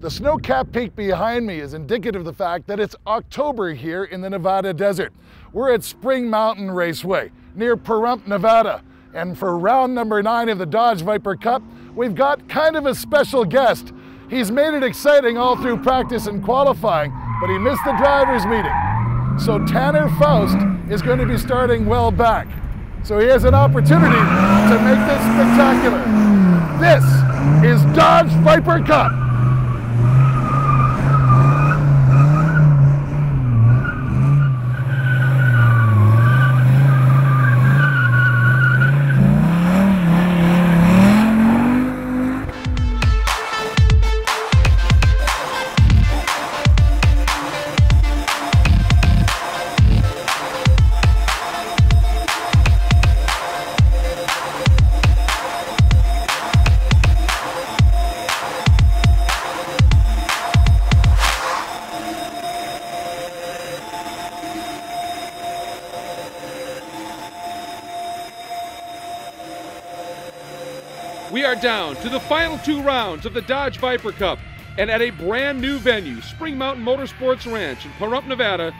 The snow-capped peak behind me is indicative of the fact that it's October here in the Nevada desert. We're at Spring Mountain Raceway near Pahrump, Nevada. And for round number 9 of the Dodge Viper Cup, we've got kind of a special guest. He's made it exciting all through practice and qualifying, but he missed the drivers' meeting. So Tanner Faust is going to be starting well back. So he has an opportunity to make this spectacular. This is Dodge Viper Cup. We are down to the final 2 rounds of the Dodge Viper Cup, and at a brand new venue, Spring Mountain Motorsports Ranch in Pahrump, Nevada.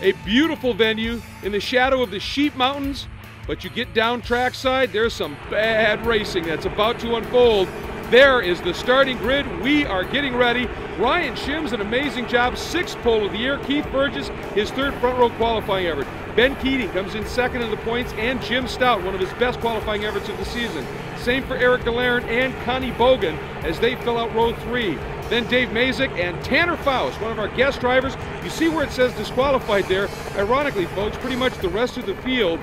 A beautiful venue in the shadow of the Sheep Mountains, but you get down trackside, there's some bad racing that's about to unfold. There is the starting grid. We are getting ready. Ryan Shims, an amazing job, 6th pole of the year. Keith Burgess, his 3rd front row qualifying effort. Ben Keating comes in 2nd in the points, and Jim Stout, one of his best qualifying efforts of the season. Same for Eric Delairn and Connie Bogan as they fill out row 3. Then Dave Mazik and Tanner Faust, one of our guest drivers. You see where it says disqualified there. Ironically, folks, pretty much the rest of the field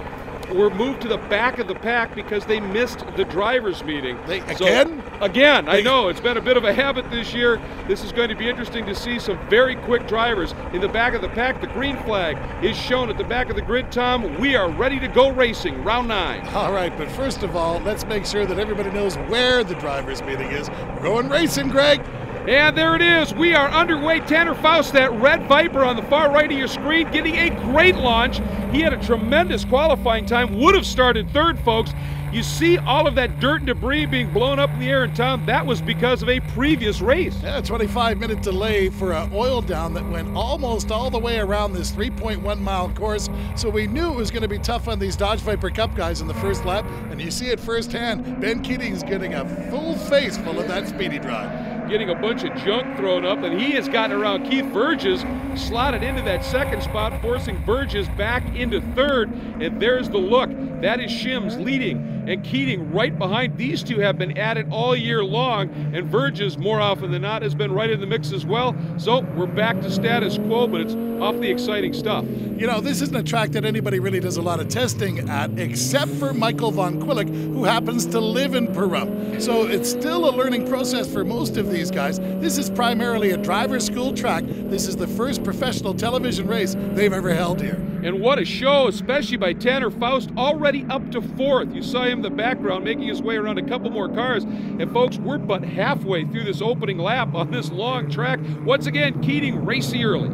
were moved to the back of the pack because they missed the drivers' meeting. Again, I know, it's been a bit of a habit this year. This is going to be interesting to see some very quick drivers in the back of the pack. The green flag is shown at the back of the grid, Tom. We are ready to go racing, round 9. All right, but first of all, let's make sure that everybody knows where the drivers' meeting is. We're going racing, Greg. And there it is. We are underway. Tanner Faust, that red Viper on the far right of your screen, getting a great launch. He had a tremendous qualifying time, would have started 3rd, folks. You see all of that dirt and debris being blown up in the air, and Tom, that was because of a previous race. Yeah, 25-minute delay for an oil down that went almost all the way around this 3.1-mile course. So we knew it was going to be tough on these Dodge Viper Cup guys in the first lap, and you see it firsthand. Ben Keating's getting a full face full of that speedy drive. Getting a bunch of junk thrown up, and he has gotten around Keith Burgess, slotted into that 2nd spot, forcing Burgess back into 3rd, and there's the look. That is Shims leading, and Keating right behind. These two have been at it all year long, and Burgess, more often than not, has been right in the mix as well. So we're back to status quo, but it's awfully exciting stuff. You know, this isn't a track that anybody really does a lot of testing at, except for Michael Von Quillick, who happens to live in Pahrump. So it's still a learning process for most of these guys. This is primarily a driver's school track. This is the first professional television race they've ever held here. And what a show, especially by Tanner Faust, already up to 4th. You saw him in the background making his way around a couple more cars. And folks, we're but halfway through this opening lap on this long track. Once again, Keating racy early.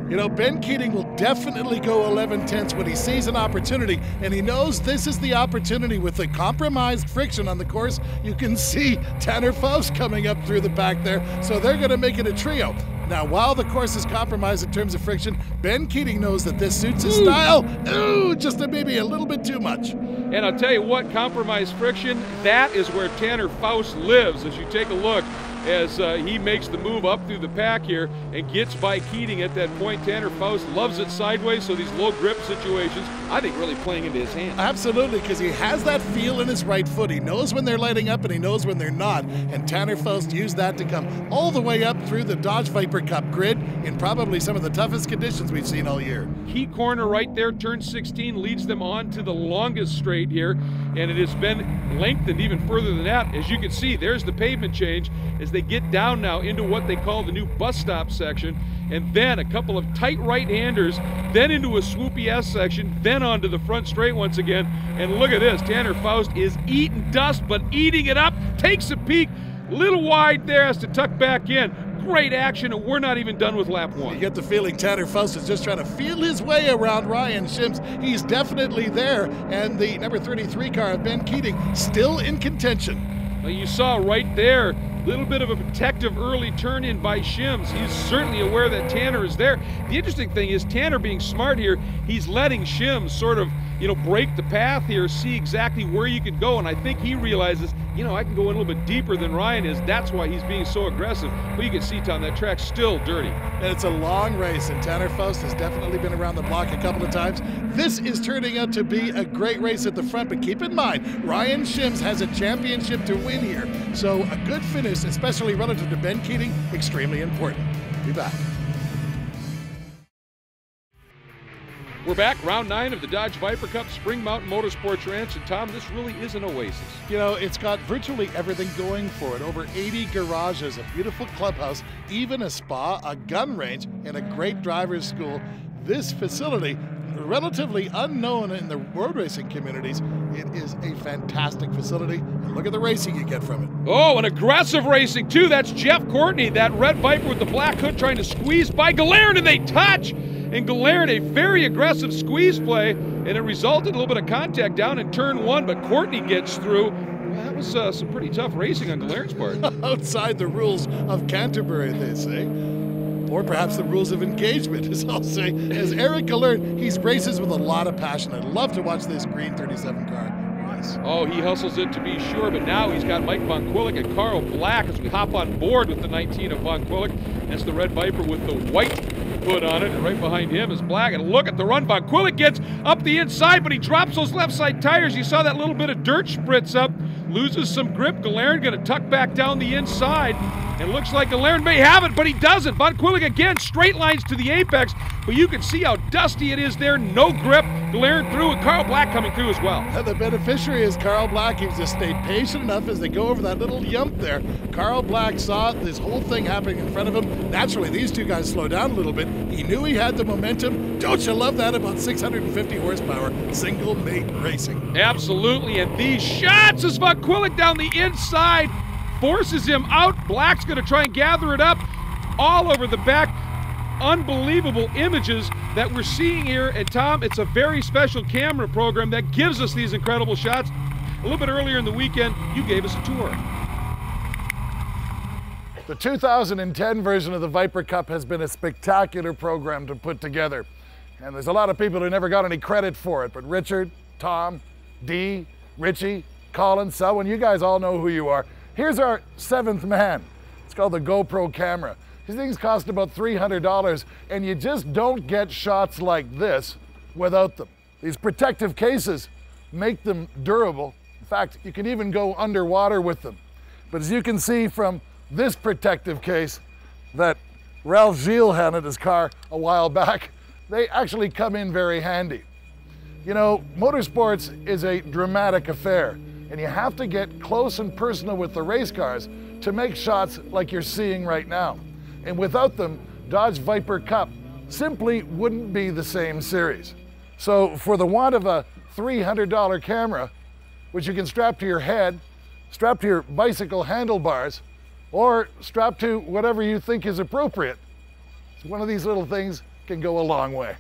You know, Ben Keating will definitely go 11/10 when he sees an opportunity, and he knows this is the opportunity. With the compromised friction on the course, you can see Tanner Faust coming up through the back there, so they're going to make it a trio. Now, while the course is compromised in terms of friction, Ben Keating knows that this suits his style. Ooh, just maybe a little bit too much. And I'll tell you what, compromised friction, that is where Tanner Faust lives. As you take a look, as he makes the move up through the pack here and gets by Keating at that point. Tanner Faust loves it sideways, so these low grip situations, I think, really playing into his hands. Absolutely, because he has that feel in his right foot. He knows when they're lighting up and he knows when they're not. And Tanner Faust used that to come all the way up through the Dodge Viper Cup grid in probably some of the toughest conditions we've seen all year. Key corner right there, turn 16, leads them on to the longest straight here, and it has been lengthened even further than that. As you can see, there's the pavement change as they get down now into what they call the new bus stop section, and then a couple of tight right-handers, then into a swoopy S section, then onto the front straight once again. And look at this, Tanner Faust is eating dust, but eating it up, takes a peek, little wide there, has to tuck back in. Great action, and we're not even done with lap 1. You get the feeling Tanner Faust is just trying to feel his way around Ryan Shims. He's definitely there, and the number 33 car of Ben Keating still in contention. You saw right there Little bit of a protective early turn in by Shims. He's certainly aware that Tanner is there. The interesting thing is Tanner being smart here, he's letting Shims sort of, break the path here, see exactly where you can go, and I think he realizes, I can go in a little bit deeper than Ryan is. That's why he's being so aggressive. But you can see, Tom, that track's still dirty. And it's a long race, and Tanner Faust has definitely been around the block a couple of times. This is turning out to be a great race at the front, but keep in mind, Ryan Shims has a championship to win here. So a good finish, especially relative to Ben Keating, extremely important. Be back. We're back, round 9 of the Dodge Viper Cup, Spring Mountain Motorsports Ranch, and Tom, this really is an oasis. It's got virtually everything going for it. Over 80 garages, a beautiful clubhouse, even a spa, a gun range, and a great driver's school. This facility, relatively unknown in the road racing communities, it is a fantastic facility, and look at the racing you get from it. Oh, and aggressive racing too. That's Jeff Courtney, that red Viper with the black hood trying to squeeze by Galern, and they touch. And Galern, a very aggressive squeeze play, and it resulted in a little bit of contact down in turn 1, but Courtney gets through. Well, that was some pretty tough racing on Galern's part. Outside the rules of Canterbury, they say. Or perhaps the rules of engagement, as I'll say. As Eric Galern, he races with a lot of passion. I'd love to watch this green 37 car race. Oh, he hustles it to be sure, but now he's got Mike Von Quillick and Carl Black as we hop on board with the 19 of Von Quillick. That's the red Viper with the white hood on it, and right behind him is Black. And look at the run. Von Quillick gets up the inside, but he drops those left side tires. You saw that little bit of dirt spritz up, loses some grip. Galern going to tuck back down the inside, and looks like Galern may have it, but he doesn't. Von Quillick again, straight lines to the apex, but you can see how dusty it is there. No grip. Galern through, and Carl Black coming through as well. And the beneficiary is Carl Black. He's just stayed patient enough as they go over that little yump there. Carl Black saw this whole thing happening in front of him. Naturally, these two guys slow down a little bit. He knew he had the momentum. Don't you love that about 650 horsepower, single mate racing? Absolutely, and these shots as Von Quillick down the inside forces him out. Black's going to try and gather it up all over the back. Unbelievable images that we're seeing here. And Tom, it's a very special camera program that gives us these incredible shots. A little bit earlier in the weekend, you gave us a tour. The 2010 version of the Viper Cup has been a spectacular program to put together. And there's a lot of people who never got any credit for it, but Richard, Tom, Dee, Richie, Colin, Selwyn, you guys all know who you are. Here's our 7th man. It's called the GoPro camera. These things cost about $300, and you just don't get shots like this without them. These protective cases make them durable. In fact, you can even go underwater with them. But as you can see from this protective case that Ralph Gilles had in his car a while back, they actually come in very handy. Motorsports is a dramatic affair, and you have to get close and personal with the race cars to make shots like you're seeing right now. And without them, Dodge Viper Cup simply wouldn't be the same series. So for the want of a $300 camera, which you can strap to your head, strap to your bicycle handlebars, or strap to whatever you think is appropriate, one of these little things can go a long way.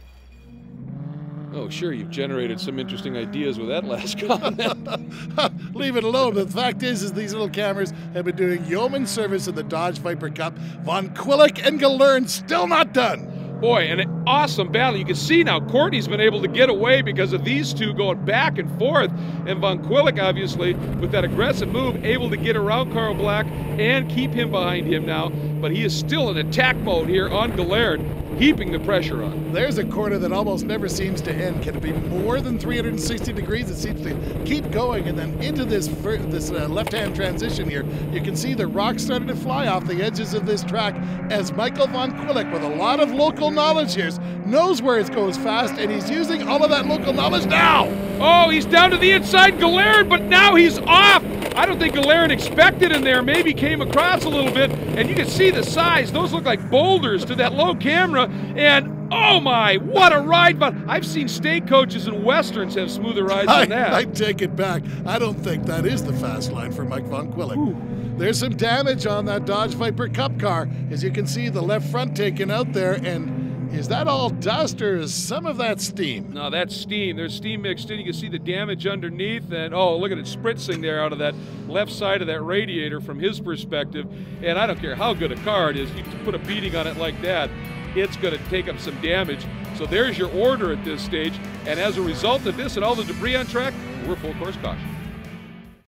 Oh, sure, you've generated some interesting ideas with that last comment. Leave it alone. But the fact is these little cameras have been doing yeoman service in the Dodge Viper Cup. Von Quillick and Galern still not done. Boy, an awesome battle. You can see now Courtney's been able to get away because of these two going back and forth. And Von Quillick, obviously, with that aggressive move, able to get around Carl Black and keep him behind him now. But he is still in attack mode here on Galern, heaping the pressure on. There's a corner that almost never seems to end. Can it be more than 360 degrees? It seems to keep going, and then into this left-hand transition here, you can see the rocks starting to fly off the edges of this track as Michael Von Quillick, with a lot of local knowledge here, knows where it goes fast, and he's using all of that local knowledge now. Oh, he's down to the inside, Galern, but now he's off. I don't think Galern expected in there, maybe came across a little bit, and you can see the size. Those look like boulders to that low camera, and oh my, what a ride. But I've seen state coaches and Westerns have smoother rides than that. I take it back. I don't think that is the fast line for Mike Von Quillick. Ooh. There's some damage on that Dodge Viper Cup car. As you can see, the left front taken out there, and Is that all dust or is some of that steam? No, that's steam. There's steam mixed in. You can see the damage underneath, and oh, look at it spritzing there out of that left side of that radiator from his perspective. And I don't care how good a car it is, you put a beating on it like that, it's going to take up some damage. So there's your order at this stage. And as a result of this and all the debris on track, we're full course caution.